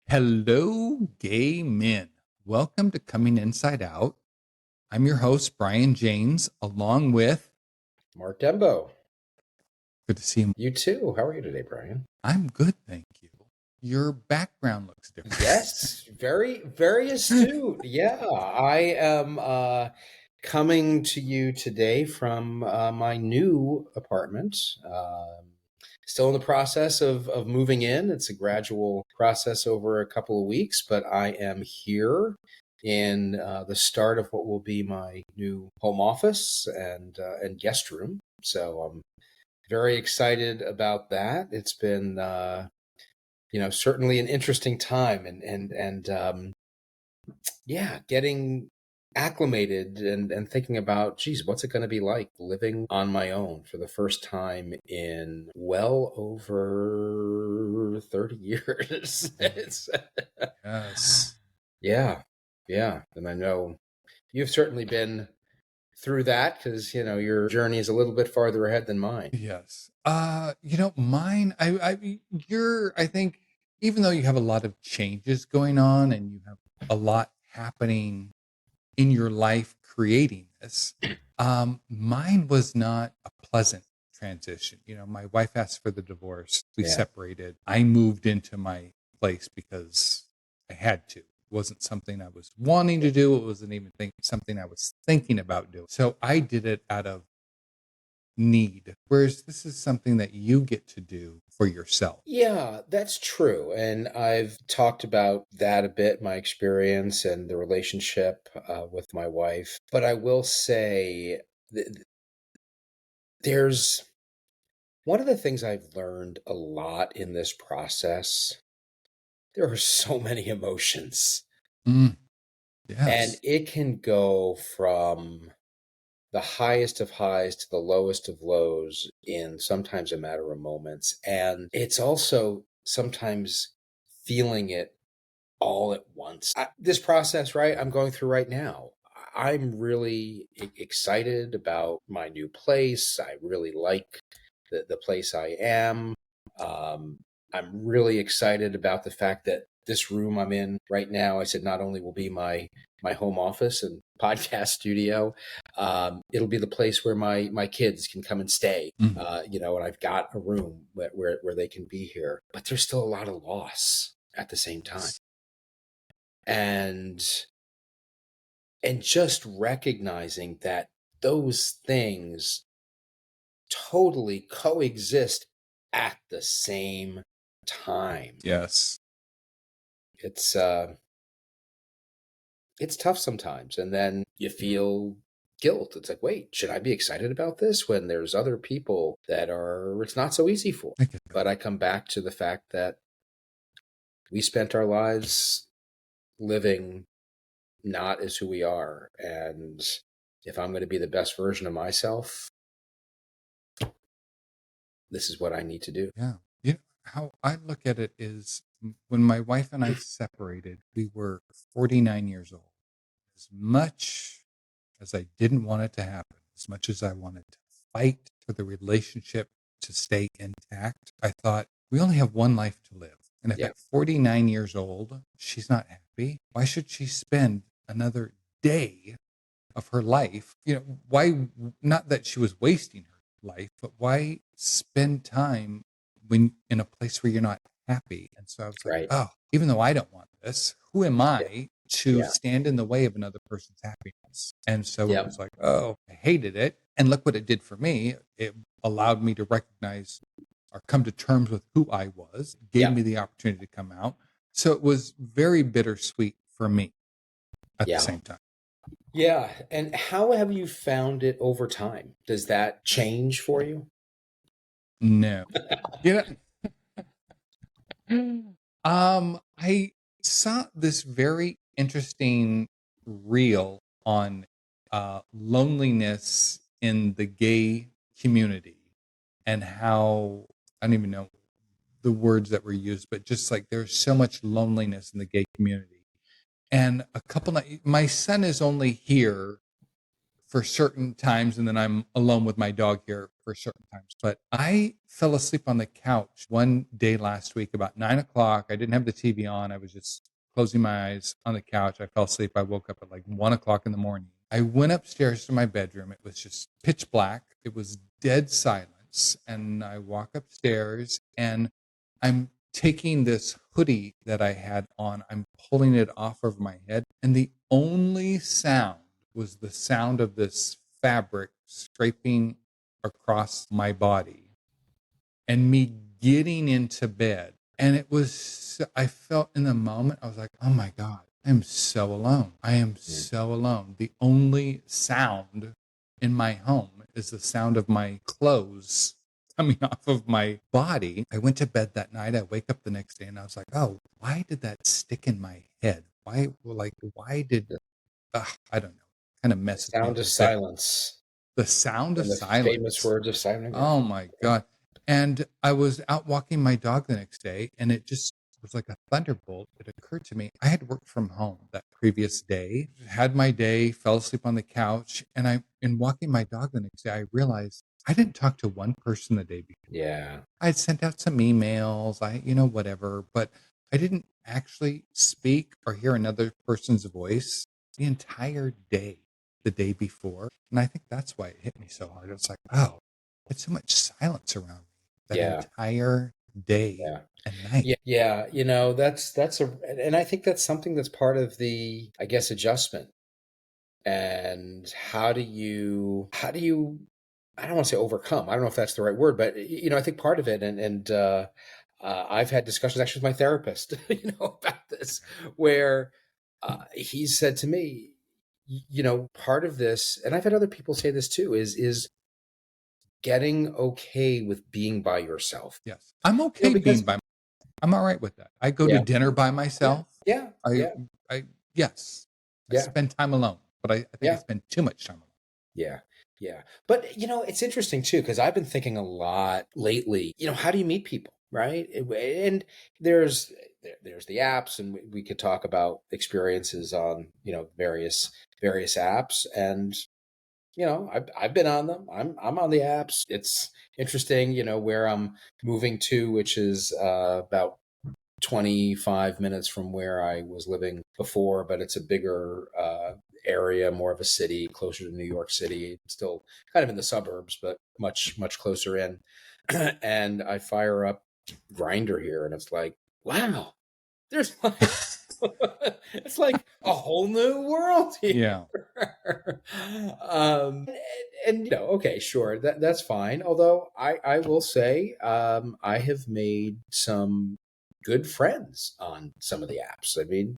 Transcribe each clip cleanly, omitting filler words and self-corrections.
Hello, gay men. Welcome to Coming Inside Out. I'm your host, Brian Janes, along with, Mark Dembo. good to see you. You too. How are you today, Brian? I'm good, thank you. Your background looks different. Yes, very, very astute. Yeah, I am coming to you today from my new apartment. Still in the process of moving in. It's a gradual process over a couple of weeks, but I am here in the start of what will be my new home office and guest room. So I'm very excited about that. It's been certainly an interesting time and yeah, getting acclimated and thinking about, geez, what's it going to be like living on my own for the first time in well over 30 years. Yes. Yeah. And I know you've certainly been through that because, your journey is a little bit farther ahead than mine. Yes. Mine, I think, even though you have a lot of changes going on and you have a lot happening in your life creating this, mine was not a pleasant transition. My wife asked for the divorce. We separated. I moved into my place because I had to. It wasn't something I was wanting to do. It wasn't even something I was thinking about doing. So I did it out of need, whereas this is something that you get to do for yourself. Yeah, that's true. And I've talked about that a bit, my experience and the relationship with my wife. But I will say there's one of the things I've learned a lot in this process. There are so many emotions. Yes. And it can go from the highest of highs to the lowest of lows in sometimes a matter of moments. And it's also sometimes feeling it all at once. This process, right, I'm going through right now, I'm really excited about my new place. I really like the place I am. I'm really excited about the fact that this room I'm in right now, I said, not only will be my home office and podcast studio, it'll be the place where my kids can come and stay. And I've got a room where they can be here. But there's still a lot of loss at the same time. And just recognizing that those things totally coexist at the same time. Yes. It's tough sometimes. And then you feel guilt. It's like, wait, should I be excited about this when there's other people that it's not so easy for? But I come back to the fact that we spent our lives living not as who we are. And if I'm going to be the best version of myself, this is what I need to do. Yeah. How I look at it is when my wife and I separated, we were 49 years old. As much as I didn't want it to happen, as much as I wanted to fight for the relationship to stay intact, I thought we only have one life to live. And if at 49 years old, she's not happy, why should she spend another day of her life? Why, not that she was wasting her life, but why spend time when in a place where you're not happy? And so I was like, oh, even though I don't want this, who am I to stand in the way of another person's happiness? And so it was like, oh, I hated it. And look what it did for me. It allowed me to recognize or come to terms with who I was, gave me the opportunity to come out. So it was very bittersweet for me at the same time. Yeah. And how have you found it over time? Does that change for you? No. I saw this very interesting reel on loneliness in the gay community and how, I don't even know the words that were used, but just like there's so much loneliness in the gay community. And my son is only here for certain times, and then I'm alone with my dog here for certain times. But I fell asleep on the couch one day last week about 9 o'clock. I didn't have the TV on. I was just closing my eyes on the couch. I fell asleep. I woke up at like 1 o'clock in the morning. I went upstairs to my bedroom. It was just pitch black. It was dead silence. And I walk upstairs and I'm taking this hoodie that I had on. I'm pulling it off of my head. And the only sound was the sound of this fabric scraping across my body and me getting into bed. And it was, I felt in the moment, I was like, oh my God, I'm so alone. I am so alone. The only sound in my home is the sound of my clothes coming off of my body. I went to bed that night. I wake up the next day and I was like, oh, why did that stick in my head? Why did, I don't know, kind of The messes me sound up of a bit. silence. The sound of And the famous silence. words of Simon. Oh my God. And I was out walking my dog the next day and it just was like a thunderbolt. It occurred to me, I had worked from home that previous day, had my day, fell asleep on the couch. And in walking my dog the next day, I realized I didn't talk to one person the day before. Yeah. I'd sent out some emails, whatever, but I didn't actually speak or hear another person's voice the entire day, the day before. And I think that's why it hit me so hard. It's like, oh, it's so much silence around me that Yeah. entire day Yeah. and night. Yeah. And I think that's something that's part of the, I guess, adjustment. And how do you, I don't want to say overcome. I don't know if that's the right word, but I think part of it, I've had discussions actually with my therapist, about this, where he said to me, part of this, and I've had other people say this too, is getting okay with being by yourself. Yes. I'm okay Because I'm all right with that. I go to yeah, dinner by yeah, myself. yeah, I, yeah, yes, I yeah, spend time alone, but I think I yeah, spend too much time alone. yeah, yeah. But it's interesting too, because I've been thinking a lot lately. How do you meet people, right? And there's there's the apps, and we could talk about experiences on various apps, and I've been on them. I'm on the apps. It's interesting, where I'm moving to, which is about 25 minutes from where I was living before, but it's a bigger area, more of a city, closer to New York City. Still kind of in the suburbs, but much closer in. And I fire up Grinder here, and it's like, wow, there's like it's like a whole new world here. Yeah. um, and okay, sure, that's fine. Although I will say, I have made some good friends on some of the apps. I mean,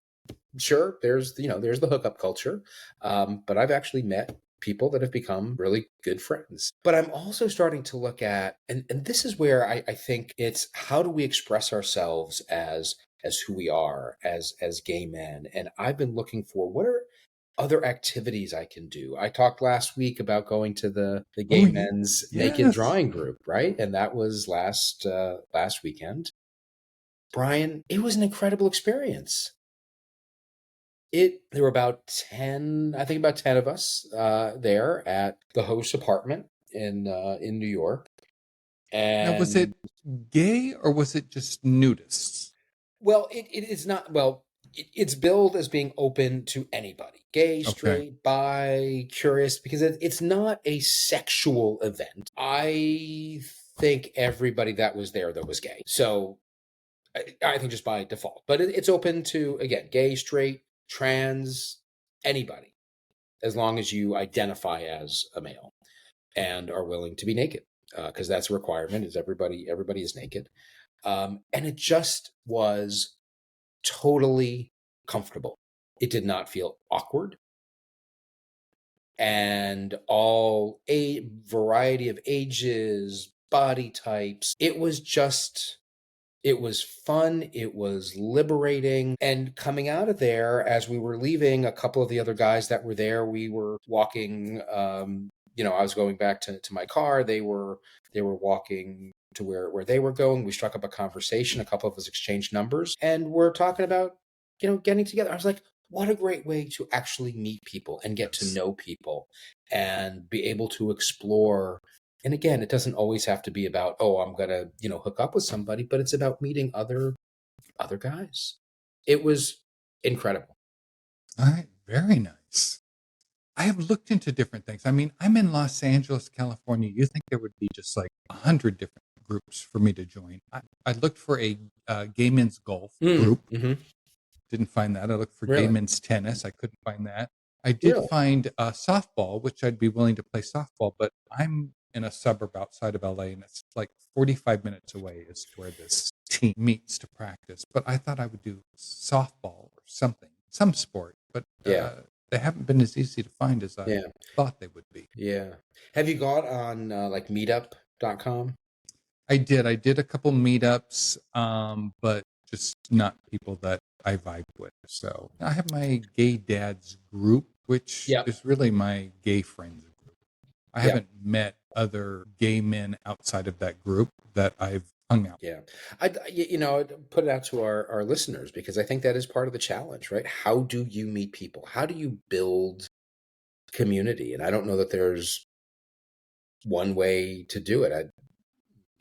sure, there's the hookup culture, but I've actually met people that have become really good friends. But I'm also starting to look at, and this is where I think it's, how do we express ourselves as who we are as gay men? And I've been looking for, what are other activities I can do. I talked last week about going to the Oh, gay men's naked yes. drawing group, right? And that was last weekend. Brian, it was an incredible experience. There were about 10, I think about 10 of us there at the host's apartment in New York. Now, was it And gay or was it just nudists? well, it is not, well, it's billed as being open to anybody, gay, Okay. straight, bi, curious, because it's not a sexual event. I think everybody that was there, though, was gay. So I think just by default, but it's open to, again, gay, straight, trans, anybody, as long as you identify as a male and are willing to be naked, because that's a requirement. Is everybody is naked, and it just was totally comfortable. It did not feel awkward, and all a variety of ages, body types. It was fun. It was liberating. And coming out of there, as we were leaving, a couple of the other guys that were there, we were walking. I was going back to my car. They were walking to where they were going. We struck up a conversation. A couple of us exchanged numbers, and we're talking about getting together. I was like, what a great way to actually meet people and get to Yes. know people and be able to explore. And again, it doesn't always have to be about, oh, I'm gonna, hook up with somebody, but it's about meeting other guys. It was incredible. All right. Very nice. I have looked into different things. I mean, I'm in Los Angeles, California. You think there would be just like 100 different groups for me to join? I looked for a gay men's golf group. Mm-hmm. Didn't find that. I looked for gay Really? men's tennis. I couldn't find that. I did Really? find softball, which I'd be willing to play softball, but I'm in a suburb outside of LA, and it's like 45 minutes away is where this team meets to practice. But I thought I would do softball or something, some sport, but Yeah. they haven't been as easy to find as I Yeah. thought they would be. Yeah. Have you got on like meetup.com? I did. I did a couple meetups, but just not people that I vibe with. So I have my gay dads group, which Yep. is really my gay friends group. I Yep. haven't met other gay men outside of that group that I've hung out. Yeah. I'd put it out to our listeners because I think that is part of the challenge, right? How do you meet people? How do you build community? And I don't know that there's one way to do it. I'd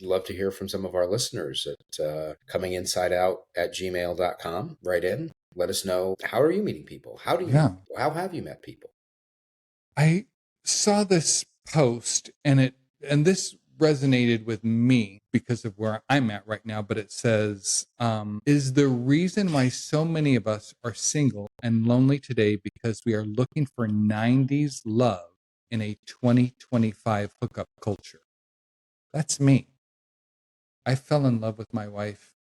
love to hear from some of our listeners at cominginsideout@gmail.com. Write in. Let us know, how are you meeting people? How do you meet Yeah. people? How have you met people? I saw this post and this resonated with me because of where I'm at right now, but it says, is the reason why so many of us are single and lonely today because we are looking for 90s love in a 2025 hookup culture. That's me. I fell in love with my wife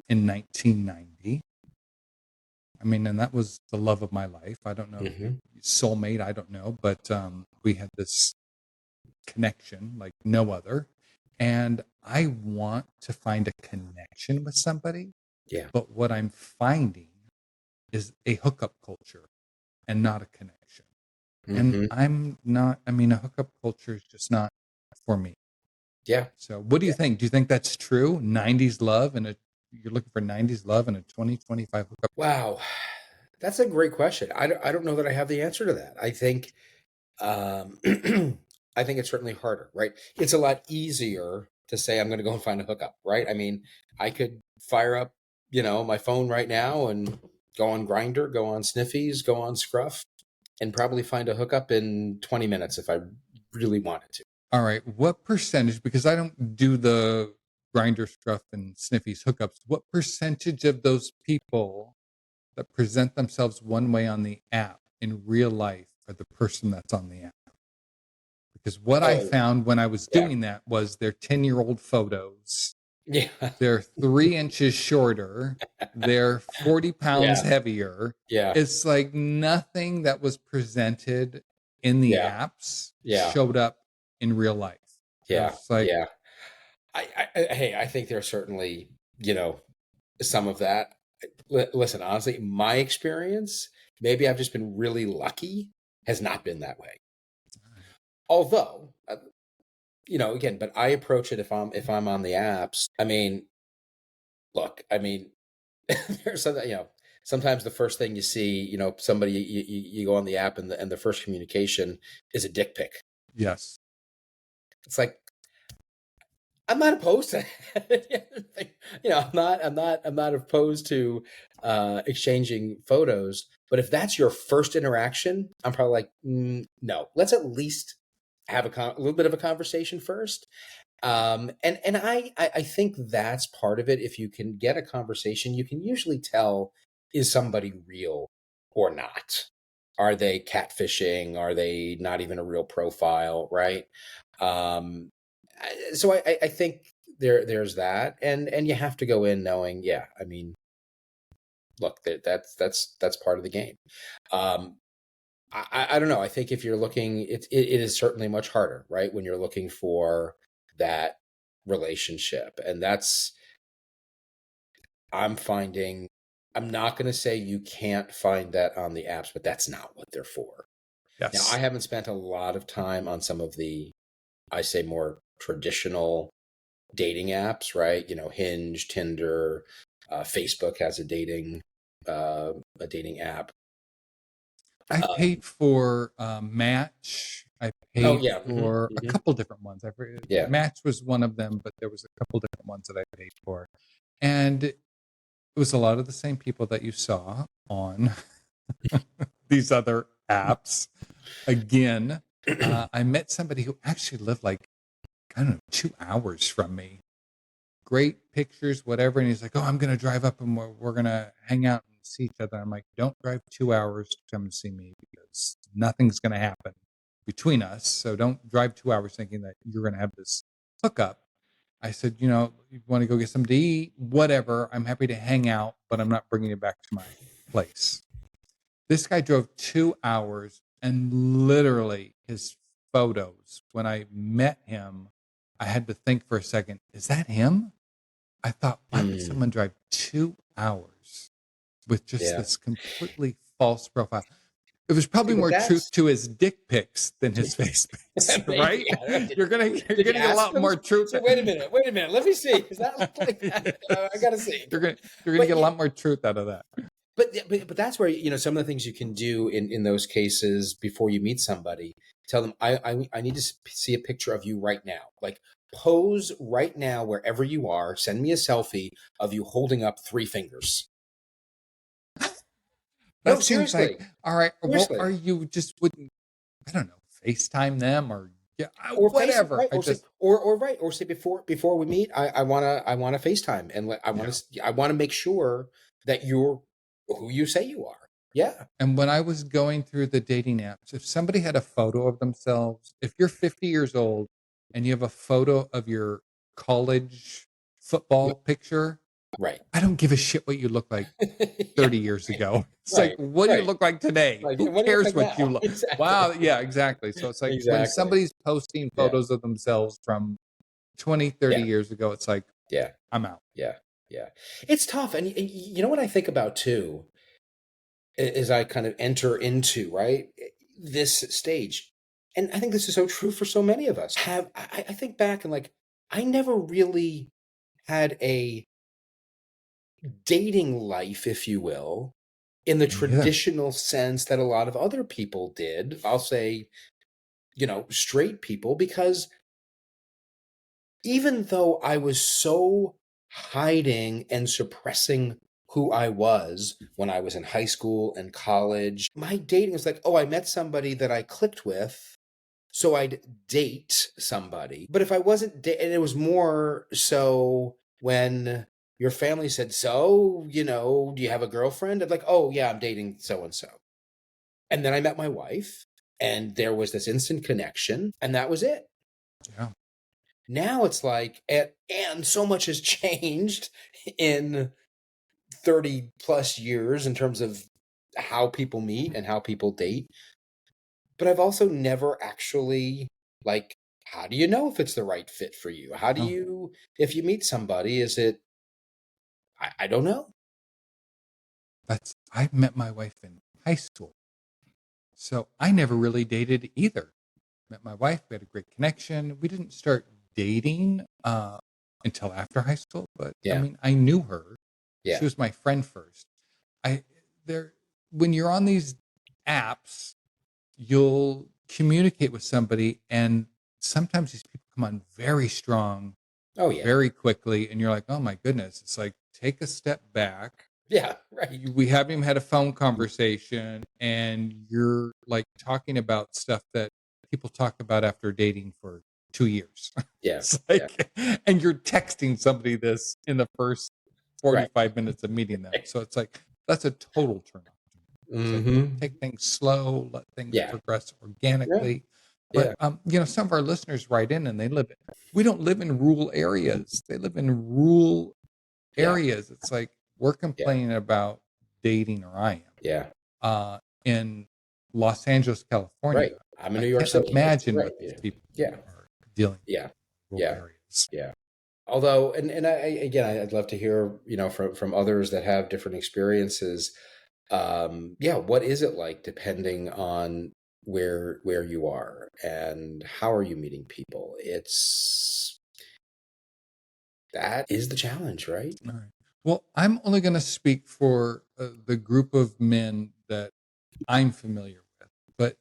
in 1990. I mean, and that was the love of my life. I don't know, Mm-hmm. soulmate, I don't know, but we had this connection like no other. And I want to find a connection with somebody, Yeah. but what I'm finding is a hookup culture and not a connection. And Mm-hmm. I'm not, I mean, a hookup culture is just not for me. Yeah. So what do you think? Do you think that's true? 90s love and you're looking for 90s love in a 2025 hookup? Wow. That's a great question. I don't know that I have the answer to that. I think um, I think it's certainly harder, right? It's a lot easier to say I'm going to go and find a hookup, right? I mean, I could fire up, my phone right now and go on Grinder, go on Sniffies, go on Scruff, and probably find a hookup in 20 minutes if I really wanted to. All right. What percentage, because I don't do the grinder stuff and sniffies hookups, what percentage of those people that present themselves one way on the app in real life are the person that's on the app? Because what I Oh, found when I was yeah. doing that was their 10-year-old photos. Yeah. They're 3 inches shorter. They're 40 pounds Yeah. heavier. Yeah. It's like nothing that was presented in the Yeah. apps Yeah. showed up in real life. It Yeah. was like, Yeah. Hey, I think there's certainly, some of that. Listen, honestly, my experience, maybe I've just been really lucky, has not been that way. Although, again, but I approach it if I'm on the apps. I mean, look, I mean, there's something, sometimes the first thing you see, somebody you go on the app and the first communication is a dick pic. yes. It's like, I'm not opposed to it. I'm not opposed to exchanging photos. But if that's your first interaction, I'm probably like, no. Let's at least have a little bit of a conversation first. And I think that's part of it. If you can get a conversation, you can usually tell, is somebody real or not. Are they catfishing? Are they not even a real profile? Right. Um, so I think there's that, and you have to go in knowing, yeah, I mean, look, that's part of the game. um I don't know. I think if you're looking, it is certainly much harder, right, when you're looking for that relationship. And that's, I'm finding, I'm not going to say you can't find that on the apps, but that's not what they're for. Now, I Yes. haven't spent a lot of time on some of the, I say, more traditional dating apps, right? Hinge, Tinder, Facebook has a dating app. I paid for Match. I Oh paid yeah, for a couple different ones. yeah. Match was one of them, but there was a couple different ones that I paid for, and it was a lot of the same people that you saw on these other apps. Again, I met somebody who actually lived like, I don't know, 2 hours from me. Great pictures, whatever. And he's like, "Oh, I'm going to drive up and we're going to hang out and see each other." I'm like, "Don't drive 2 hours to come and see me because nothing's going to happen between us. So don't drive 2 hours thinking that you're going to have this hookup." I said, "You want to go get something to eat? Whatever. I'm happy to hang out, but I'm not bringing you back to my place." This guy drove 2 hours, and literally his photos, when I met him, I had to think for a second, is that him? I thought, why would Mm, someone drive 2 hours with just yeah. this completely false profile? It was See, probably but more truth that's to his dick pics than his face pics, maybe. right? I don't know. You're gonna you're Did you getting a ask lot him? more truth. So wait a minute. Wait a minute. Let me see. Does that look like that? I Yes. gotta see. You're gonna But get a yeah, lot more truth out of that. but that's where some of the things you can do in those cases before you meet somebody. Tell them I need to see a picture of you right now. Like pose right now wherever you are. Send me a selfie of you holding up three fingers. No, That seems like, seriously, all right. Well, seriously. are you just wouldn't, I don't know, FaceTime them or yeah, Or face whatever. right I or say just or say before we meet I want to FaceTime and yeah. I want to make sure that you're who you say you are. Yeah. And when I was going through the dating apps, if somebody had a photo of themselves, if you're 50 years old and you have a photo of your college football picture, Right. I don't give a shit what you look like Yeah. 30 years ago. It's like, Right. what do you Right. look like today? Like Who what do you look cares like what you now? look? Exactly. Wow. Yeah, exactly. So it's like when Exactly. somebody's posting Yeah. photos of themselves from 20, 30 Yeah. years ago, it's like, Yeah. I'm out. Yeah. Yeah. It's tough, and you know what I think about too, as I kind of enter into right this stage, and I think this is so true for so many of us. I think back and like I never really had a dating life, if you will, in the Me either. traditional sense that a lot of other people did. I'll say, straight people, because even though I was so hiding and suppressing who I was when I was in high school and college, my dating was like, oh, I met somebody that I clicked with. So I'd date somebody. But if I wasn't, and it was more so when your family said, so, do you have a girlfriend? I'm like, oh, yeah, I'm dating so and so. And then I met my wife, and there was this instant connection, and that was it. Yeah. Now it's like, and so much has changed in 30 plus years in terms of how people meet and how people date. But I've also never actually, like, how do you know if it's the right fit for you? How do No, you, if you meet somebody, is it, I don't know. I met my wife in high school. So I never really dated either. Met my wife, we had a great connection. We didn't start dating until after high school, but I Yeah. mean, I knew her. She Yeah. was my friend first. I there When you're on these apps, you'll communicate with somebody and sometimes these people come on very strong, Oh, yeah. very quickly, and you're like, "Oh my goodness." It's like, take a step back. Yeah. Right. We haven't even had a phone conversation and you're like talking about stuff that people talk about after dating for 2 years. Yeah. It's Yeah. like, and you're texting somebody this in the first Right. 45 minutes of meeting them. So it's like, that's a total turn off to me. It's like, Mm-hmm. take things slow, let things Yeah. progress Yeah. organically. But, Yeah. some of our listeners write in and we don't live in rural areas. They live in rural Yeah. areas. It's like we're Yeah. complaining about dating, or I am, Yeah. in Los Angeles, California. Right. I'm in I New York can't City. imagine Right. what these Yeah. people Yeah. are dealing with Yeah. in rural Yeah. areas. Yeah. Although, and again, I'd love to hear, from others that have different experiences. Yeah, what is it like depending on where you are and how are you meeting people? That is the challenge, right? All right. Well, I'm only going to speak for the group of men that I'm familiar with. But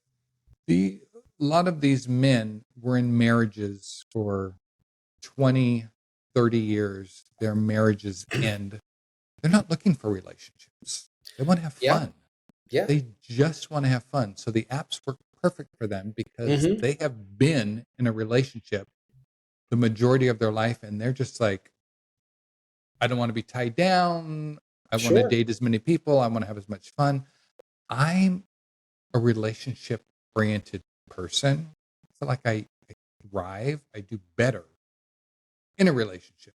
a lot of these men were in marriages for 20, 30 years. Their marriages end. They're not looking for relationships. They want to have Yeah. fun. Yeah. They just want to have fun. So the apps work perfect for them because Hmm. they have been in a relationship the majority of their life, and they're just like, I don't want to be tied down. I want to Sure. date as many people. I want to have as much fun. I'm a relationship oriented person. I feel like I thrive. I do better in a relationship.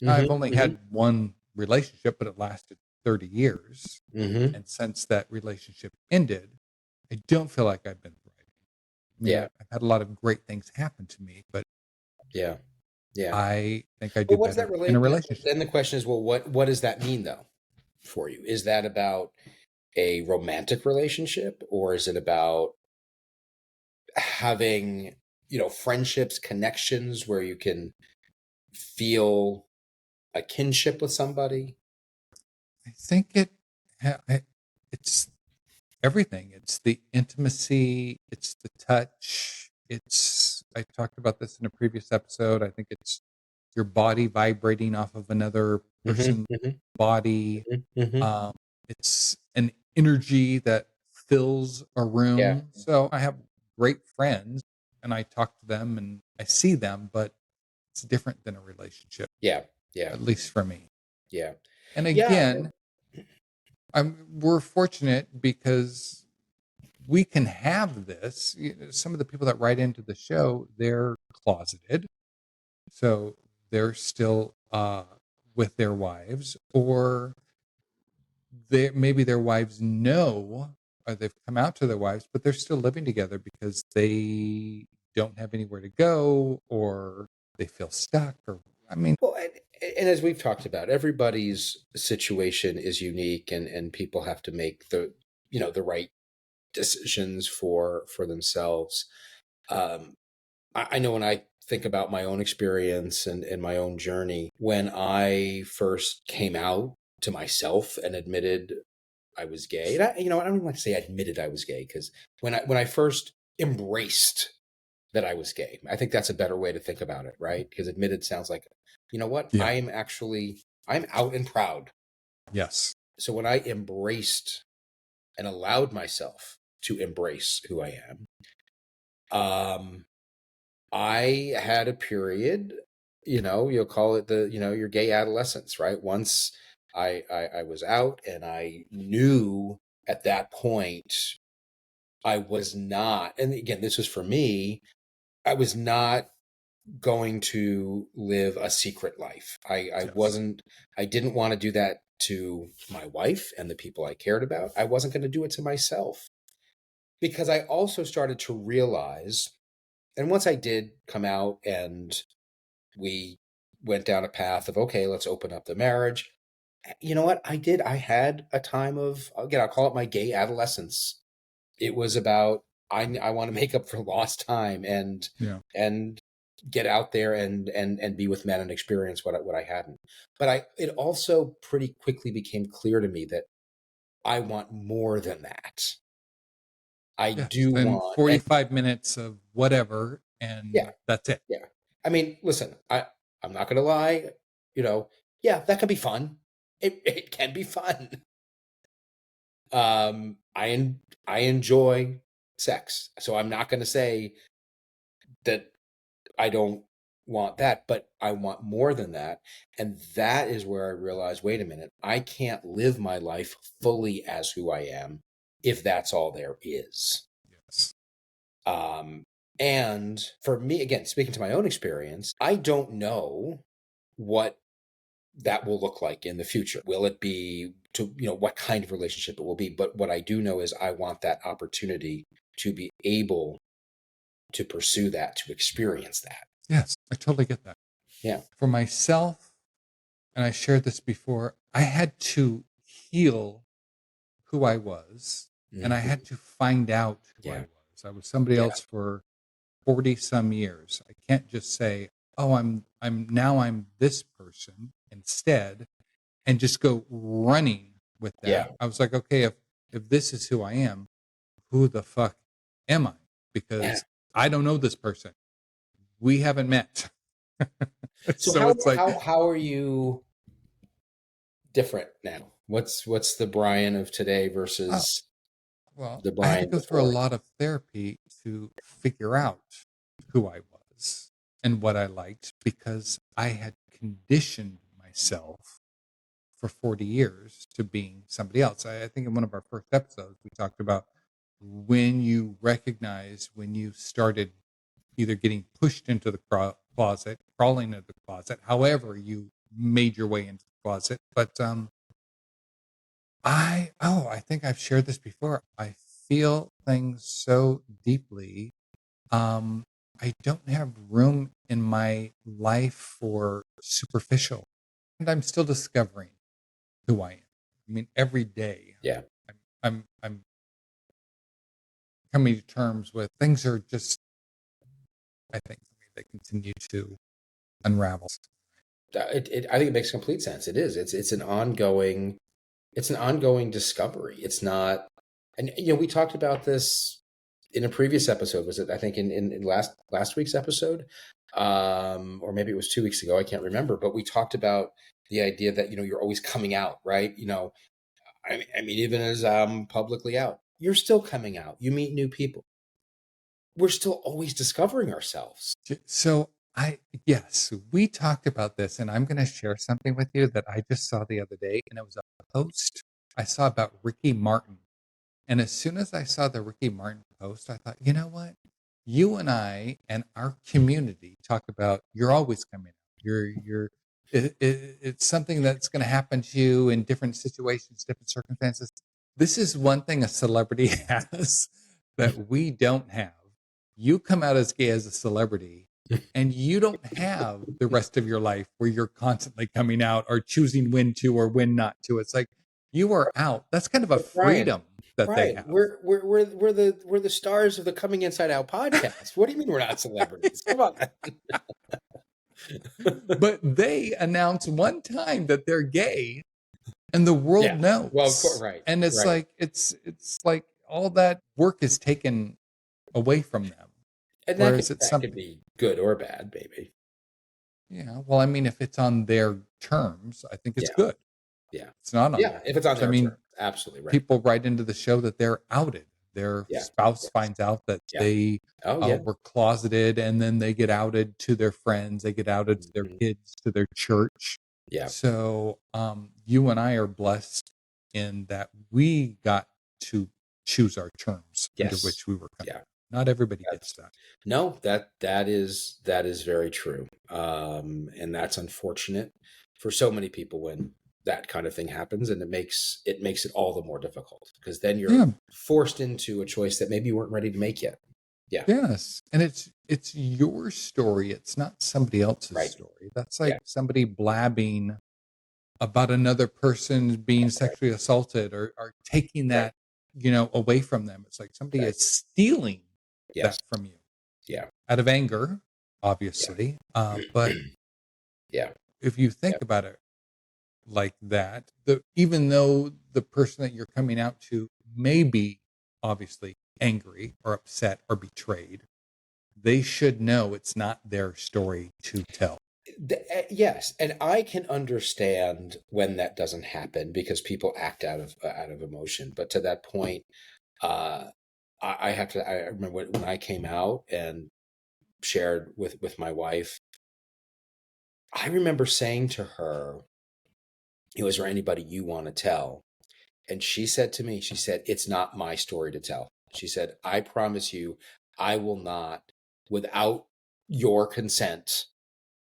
I've Hmm. only Hmm. had one relationship, but it lasted 30 years. Hmm. And since that relationship ended, I don't feel like I've been thriving. I mean, Yeah. I've had a lot of great things happen to me, but Yeah. Yeah. I think I do Well, what does that better in a relate? relationship. Then the question is, well, what does that mean though for you? Is that about a romantic relationship, or is it about having, friendships, connections where you can feel a kinship with somebody? I think it's everything. It's the intimacy, it's the touch. I talked about this in a previous episode. I think it's your body vibrating off of another Hmm. person's Hmm. body. Hmm. Hmm. Um, it's an energy that fills a Yeah. room. So I have great friends and I talk to them and I see them, but it's different than a relationship, Yeah. Yeah. at least for me. Yeah. And Yeah. again, we're fortunate because we can have this. Some of the people that write into the show, they're closeted, so they're still with their wives, or maybe their wives know, or they've come out to their wives, but they're still living together because they don't have anywhere to go, or they feel stuck, or I mean, Well, and as we've talked about, everybody's situation is unique, and people have to make the right decisions for themselves. Um, I know when I think about my own experience and my own journey, when I first came out to myself and admitted I was gay, and I don't even like to say admitted I was gay, because when I first embraced that I was gay, I think that's a better way to think about it, right? Because admitted sounds like, you know what, yeah, I'm out and proud. yes, So when I embraced and allowed myself to embrace who I am, um, I had a period, you'll call it your gay adolescence, right? Once I was out, and I knew at that point I was not, and again, this was for me, I was not going to live a secret life. yes, I didn't want to do that to my wife and the people I cared about. I wasn't going to do it to myself, because I also started to realize, and once I did come out and we went down a path of, okay, let's open up the marriage. You know what? I had a time of, again, I'll call it my gay adolescence. It was about, I want to make up for lost time, yeah, and get out there and be with men and experience what I hadn't. But it also pretty quickly became clear to me that I want more than that. I yes. do And want, and 45 minutes of whatever, and yeah, that's it. yeah. I mean, listen, I'm not gonna lie, you know, yeah, that can be fun. It can be fun. Um, I en- I enjoy sex, so I'm not gonna say that I don't want that, but I want more than that. And that is where I realized, wait a minute, I can't live my life fully as who I am if that's all there is. Yes. Um, and for me, again, speaking to my own experience, I don't know what that will look like in the future. Will it be to, what kind of relationship it will be? But what I do know is I want that opportunity to be able to pursue that, to experience that. Yes, I totally get that. Yeah. For myself, and I shared this before, I had to heal who I was, and I had Hmm. to find out who I Yeah. was. I was somebody Yeah. else for 40 some years. I can't just say, "Oh, I'm this person" instead, and just go running with Yeah. that. I was like, "Okay, if this is who I am, who the fuck am I? Yeah. Because I don't know this person. We haven't met. So So it's like, how are you different now? What's the Brian of today oh, versus well, the I had to Brian go through a before? lot of therapy to figure out who I was and what I liked because I had conditioned myself for 40 years to being somebody else. I think in one of our first episodes, we talked about when you recognize when you started either getting pushed into the closet, crawling into the closet, however you made your way into the closet. But I think I've shared this before. I feel things so deeply. Um, I don't have room in my life for superficial, and I'm still discovering who I am. I mean, every day Yeah. I'm coming to terms with things are just, I think, for me, they continue to unravel. I think it makes complete sense. It is. It's an ongoing discovery. It's not, and we talked about this in a previous episode. Was it? I think in last week's episode, or maybe it was 2 weeks ago. I can't remember. But we talked about the idea that you're always coming out, right? I mean, even as I'm publicly out, you're still coming out. You meet new people. We're still always discovering ourselves. So yes, we talked about this, and I'm going to share something with you that I just saw the other day, and it was a post I saw about Ricky Martin. And as soon as I saw the Ricky Martin post, I thought, you know what? You and I and our community talk about you're always coming out. It's something that's going to happen to you in different situations, different circumstances. This is one thing a celebrity has that we don't have. You come out as gay as a celebrity, and you don't have the rest of your life where you're constantly coming out or choosing when to or when not to. It's like you are out. That's kind of a But Brian, freedom that they Brian, have. we're the stars of the Coming Inside Out podcast. What do you mean we're not celebrities? Come on. But they announce one time that they're gay and the world Yeah. Well, of course, knows. right, And it's right. like it's like all that work is taken away from them. And Whereas it's that could something, be good or bad, maybe. yeah, well, I mean, if it's on their terms, I think it's Yeah, good. yeah, It's not on yeah. their If it's on terms. I their mean, terms, absolutely right. people write into the show that they're outed. Their Yeah, spouse yes, finds out that yeah. they Oh yeah. were closeted, and then they get outed to their friends, they get outed to their Mhm. kids, to their church. Yeah. So you and I are blessed in that we got to choose our terms under Yes. which we were coming. Yeah. Not everybody gets That's that. no, that is very true. And that's unfortunate for so many people when that kind of thing happens, and it makes it all the more difficult because then you're Yeah. forced into a choice that maybe you weren't ready to make yet. Yeah. Yes. And it's your story. It's not somebody else's Right. story. That's Yeah. like somebody blabbing about another person being Right. sexually assaulted or taking Right. that, away from them. It's like somebody Right. is stealing Yes. that from you Yeah. out of anger, Yeah. obviously. But Yeah. if you Yeah. think about it like that, even though the person that you're coming out to may be obviously angry or upset or betrayed, they should know it's not their story to tell. Yes, and I can understand when that doesn't happen because people act out of emotion. But to that point, uh, I have to. I remember when I came out and shared with my wife. I remember saying to her, "Is there anybody you want to tell?" And she said to me, she said, "It's not my story to tell." She said, "I promise you, I will not, without your consent,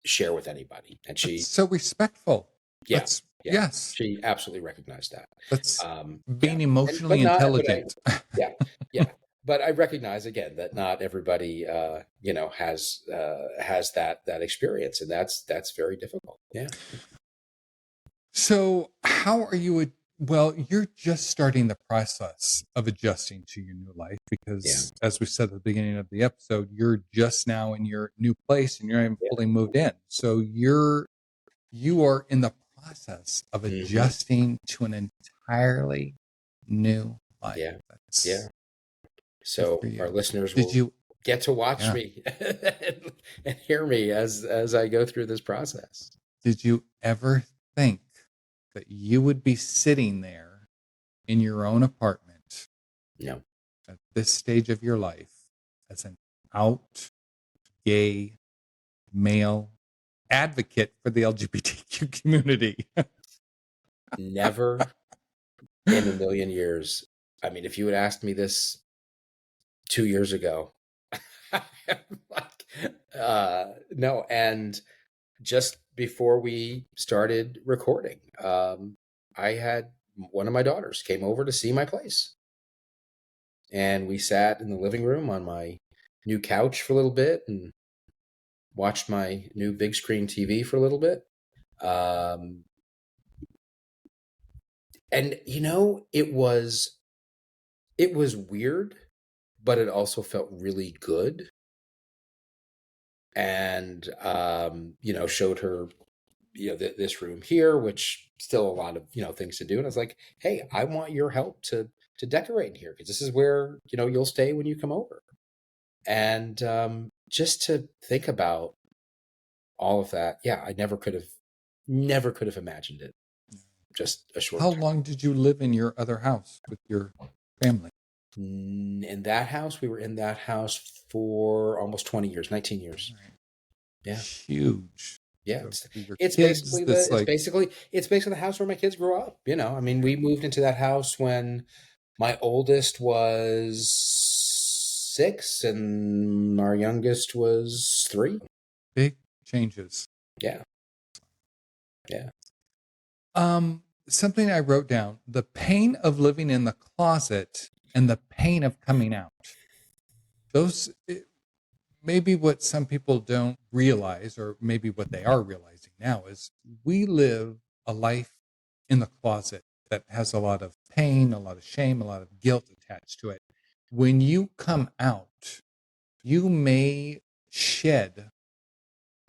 share with anybody." And That's she, so respectful. yeah, That's yeah, yes. she absolutely recognized that. That's Yeah, being but emotionally not, but I, intelligent. yeah, yeah, but I recognize again that not everybody, has that experience, and that's very difficult. Yeah, So, how are you? Well, you're just starting the process of adjusting to your new life yeah, because, as we said at the beginning of the episode, you're just now in your new place and you're not even yeah, fully moved in. So you are in the process of hmm adjusting to an entirely new life. yeah, That's yeah. Good So for our you. listeners Did will you? get to watch Yeah. me and hear me as I go through this process. Did you ever think that you would be sitting there in your own apartment No, at this stage of your life as an out gay male advocate for the LGBTQ community? never in a million years. I mean, if you had asked me this 2 years ago, like, no. And just before we started recording, I had one of my daughters came over to see my place, and we sat in the living room on my new couch for a little bit and watched my new big screen TV for a little bit. Um, and it was weird, but it also felt really good. And showed her this room here, which still a lot of things to do. And I was like, hey, I want your help to decorate in here, because this is where you'll stay when you come over. And just to think about all of that, yeah, I never could have imagined it just a short How time. long did you live in your other house with your family? In that house, we were in that house for almost 20 years, 19 years. All right. Yeah. Huge. Yeah, So for your it's kids, basically this like the house where my kids grew up. I mean, we moved into that house when my oldest was 6 and our youngest was 3. big changes. Yeah, yeah. Something I wrote down: the pain of living in the closet and the pain of coming out. Those maybe what some people don't realize, or maybe what they are realizing now, is we live a life in the closet that has a lot of pain, a lot of shame, a lot of guilt attached to it. When you come out, you may shed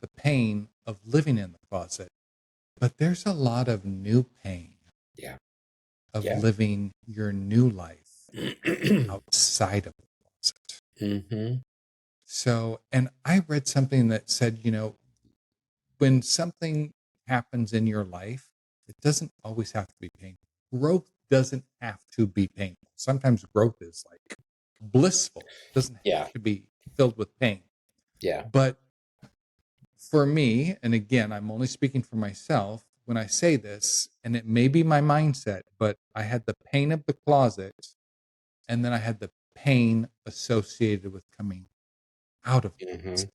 the pain of living in the closet, but there's a lot of new pain Yeah, of yeah. living your new life outside of the closet. Hmm. So, and I read something that said, when something happens in your life, it doesn't always have to be painful. Growth doesn't have to be painful. Sometimes growth is like blissful, it doesn't Yeah, have to be filled with pain. yeah. But for me, and again, I'm only speaking for myself when I say this, and it may be my mindset, but I had the pain of the closet, and then I had the pain associated with coming out of the Hmm. closet.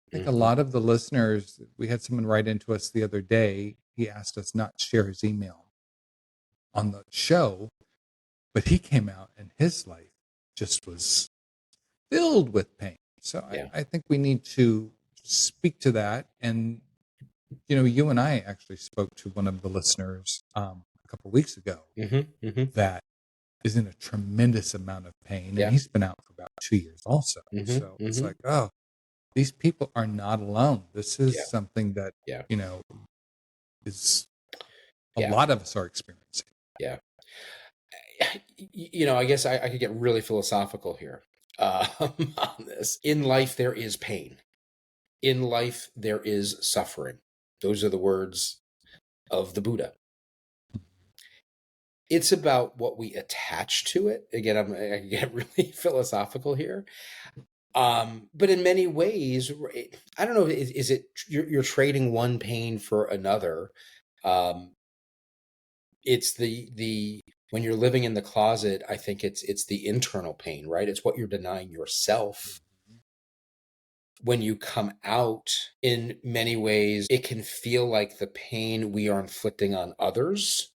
I think a Hmm. lot of the listeners, we had someone write into us the other day. He asked us not to share his email on the show, but he came out and his life just was filled with pain. So Yeah. I think we need to speak to that. And, you and I actually spoke to one of the listeners a couple of weeks ago Hmm. Hmm. that is in a tremendous amount of pain. And Yeah. he's been out for about 2 years also. Hmm. So it's Hmm. like, oh, these people are not alone. This is Yeah. something that, Yeah. is a Yeah. lot of us are experiencing. Yeah. I guess I could get really philosophical here, on this. In life, there is pain. In life, there is suffering. Those are the words of the Buddha. It's about what we attach to it. Again, I get really philosophical here. But in many ways, I don't know, is it you're trading one pain for another? Um, it's the when you're living in the closet, I think it's the internal pain, right? It's what you're denying yourself. When you come out, in many ways, it can feel like the pain we are inflicting on others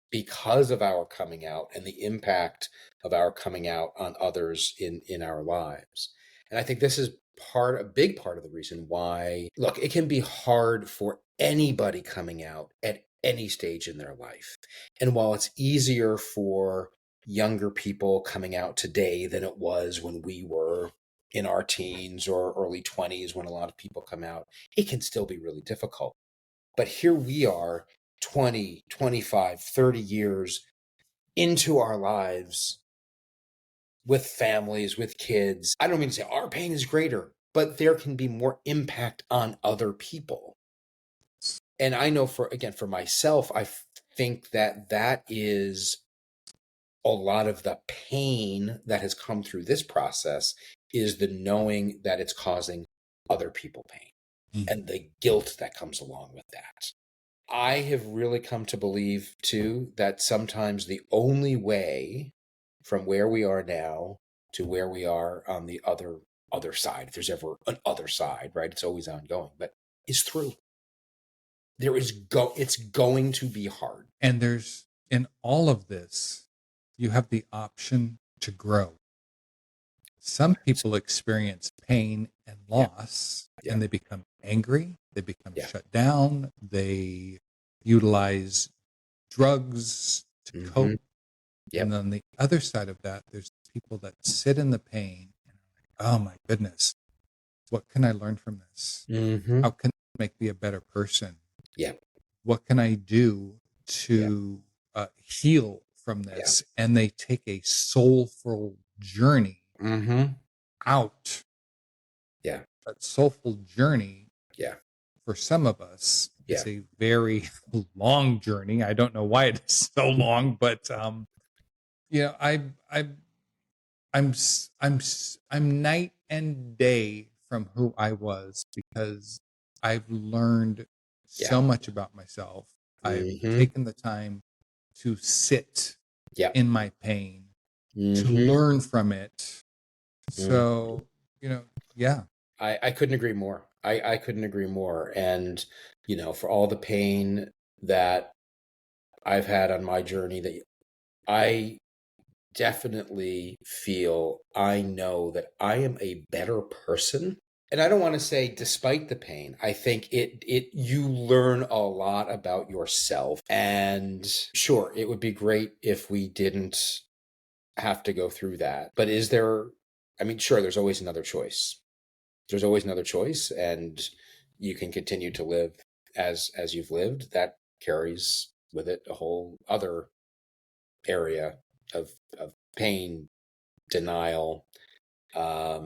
because of our coming out and the impact of our coming out on others in our lives. And I think this is a big part of the reason why, look, it can be hard for anybody coming out at any stage in their life. And while it's easier for younger people coming out today than it was when we were in our teens or early 20s, when a lot of people come out, it can still be really difficult. But here we are, 20, 25, 30 years into our lives, with families, with kids. I don't mean to say our pain is greater, but there can be more impact on other people. And I know for myself, I think that is a lot of the pain that has come through this process is the knowing that it's causing other people pain and the guilt that comes along with that. I have really come to believe too that sometimes the only way from where we are now to where we are on the other side, if there's ever an other side, right? It's always ongoing, but is through. It's going to be hard. And there's, in all of this, you have the option to grow. Some people experience pain and loss, Yeah. and they become angry, they become Yeah. shut down, they utilize drugs to cope. Yep. And on the other side of that, there's people that sit in the pain and are like, oh my goodness, what can I learn from this? How can I make me a better person? Yeah. What can I do to heal from this? And they take a soulful journey out. Yeah. That soulful journey, for some of us, is Yeah. a very long journey. I don't know why it is so long, but you know, I'm night and day from who I was because I've learned so much about myself. I've taken the time to sit in my pain, to learn from it. So, you know, yeah. I couldn't agree more. I couldn't agree more. And, you know, for all the pain that I've had on my journey, that I definitely feel, I know that I am a better person. And I don't want to say despite the pain. I think you learn a lot about yourself. And sure, it would be great if we didn't have to go through that. But is there, I mean, sure, there's always another choice. There's always another choice, and you can continue to live as you've lived. That carries with it a whole other area of pain, denial. But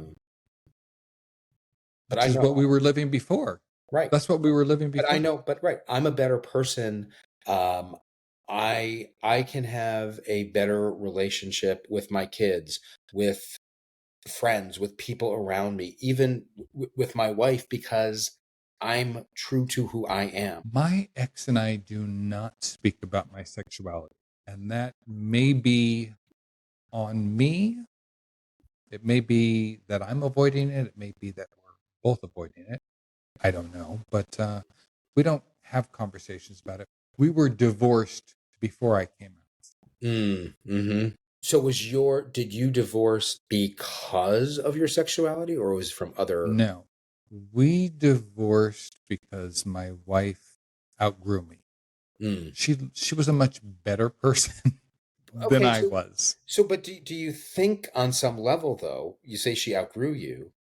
Which is what we were living before. Right. That's what we were living before. But I know, but right, I'm a better person. I can have a better relationship with my kids, with friends, with people around me, even with my wife, because I'm true to who I am. My ex and I do not speak about my sexuality, and that may be on me. It may be that I'm avoiding it. It may be that we're both avoiding it. I don't know, but we don't have conversations about it. We were divorced before I came out. So did you divorce because of your sexuality, or was it from other? No, we divorced because my wife outgrew me. She was a much better person than I was. So, but do you think on some level, though, you say she outgrew you,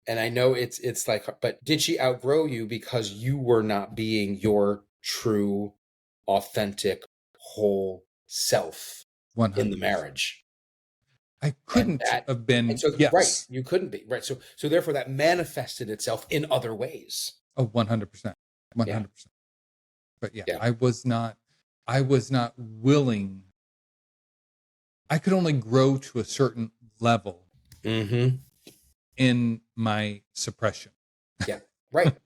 and I know it's like, but did she outgrow you because you were not being your true, authentic, whole self 100%. in the marriage? I couldn't have been. So, yes. Right, you couldn't be. Right. So therefore that manifested itself in other ways. Oh, 100%. 100%. But yeah, I was not willing. I could only grow to a certain level in my suppression. Yeah. Right.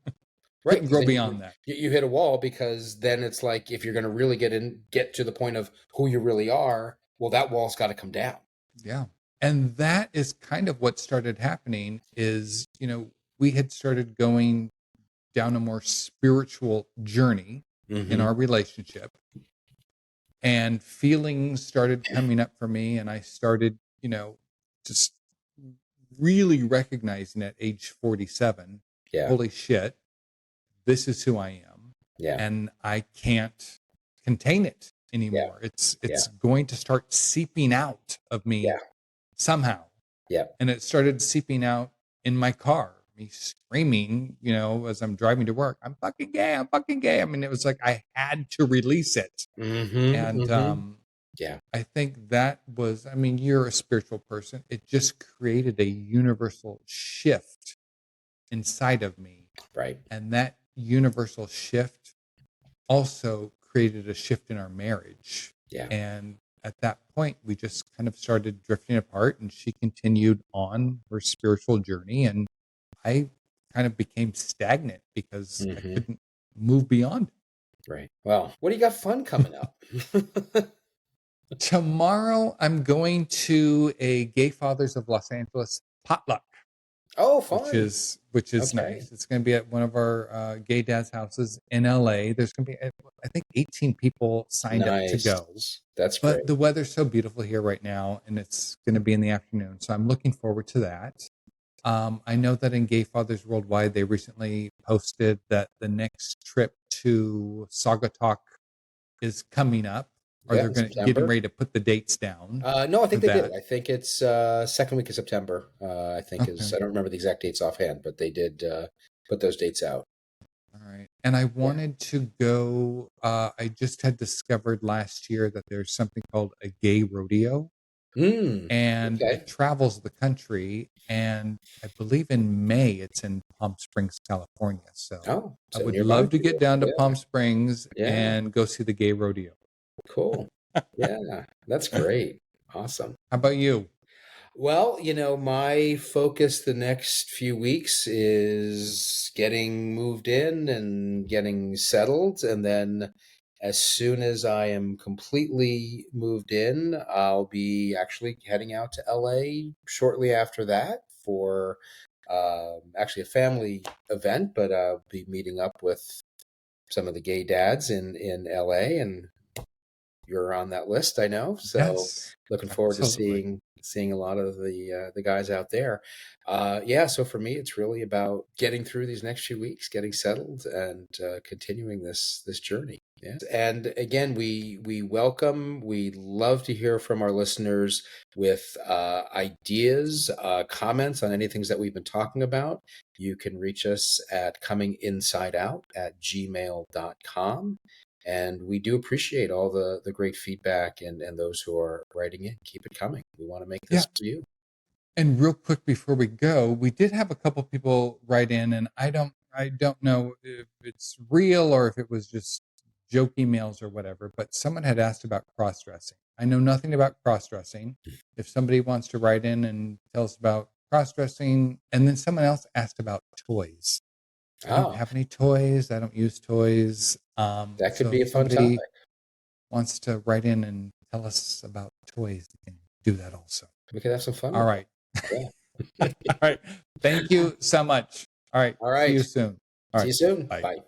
Couldn't grow beyond that. You hit a wall, because then it's like, if you're going to really get to the point of who you really are, well, that wall's got to come down. Yeah. And that is kind of what started happening is, you know, we had started going down a more spiritual journey in our relationship, and feelings started coming up for me. And I started, you know, just really recognizing at age 47, holy shit, this is who I am. Yeah. And I can't contain it anymore. It's going to start seeping out of me somehow. Yeah. And it started seeping out in my car, me screaming, you know, as I'm driving to work, I'm fucking gay. I'm fucking gay. I mean, it was like I had to release it. And Yeah. I think that was, I mean, you're a spiritual person. It just created a universal shift inside of me. Right. And that universal shift also created a shift in our marriage. Yeah. And at that point, we just kind of started drifting apart, and she continued on her spiritual journey. And I kind of became stagnant because I Hmm. couldn't move beyond it. Right. Well, what do you got fun coming up? Tomorrow, I'm going to a Gay Fathers of Los Angeles potluck, Oh, which fun. is Okay. nice. It's going to be at one of our gay dads' houses in LA. There's going to be, I think, 18 people signed up to go. Nice. That's great. But the weather's so beautiful here right now, and it's going to be in the afternoon. So I'm looking forward to that. I know that in Gay Fathers Worldwide, they recently posted that the next trip to Saugatuck is coming up. Or Yeah, they're in going to getting September. ready to put the dates down No, I for think they did. that. I think it's second week of September. I think is Okay. I don't remember the exact dates offhand, but they did put those dates out. All right. And I Yeah. wanted to go, I just had discovered last year that there's something called a gay rodeo, and Okay. it travels the country. And I believe in May it's in Palm Springs, California. So Oh, I so would nearby love for to get you. down to Yeah. Palm Springs Yeah. and go see the gay rodeo. Cool. Yeah. That's How great. Awesome. about you? Well, my focus the next few weeks is getting moved in and getting settled. And then as soon as I am completely moved in, I'll be actually heading out to LA shortly after that for actually a family event, but I'll be meeting up with some of the gay dads in LA, and you're on that list, I know. So Yes, looking forward to absolutely. seeing a lot of the guys out there. Yeah, so for me, it's really about getting through these next few weeks, getting settled, and continuing this journey. Yeah, and again, we love to hear from our listeners with ideas, comments on any things that we've been talking about. You can reach us at cominginsideout@gmail.com. And we do appreciate all the great feedback and those who are writing in. Keep it coming. We want to make this Yeah. for you. And real quick before we go, we did have a couple people write in, and I don't know if it's real or if it was just joke emails or whatever, but someone had asked about cross dressing. I know nothing about cross dressing. If somebody wants to write in and tell us about cross dressing, and then someone else asked about toys. I don't Oh, have any toys. I don't use toys. that could So be if a fun somebody topic. wants to write in and tell us about toys, they can do that also. We could have some fun All with right. that. All right. Thank Yeah. you so much. All right. All See right. you soon. All See right. you soon. Bye. Bye.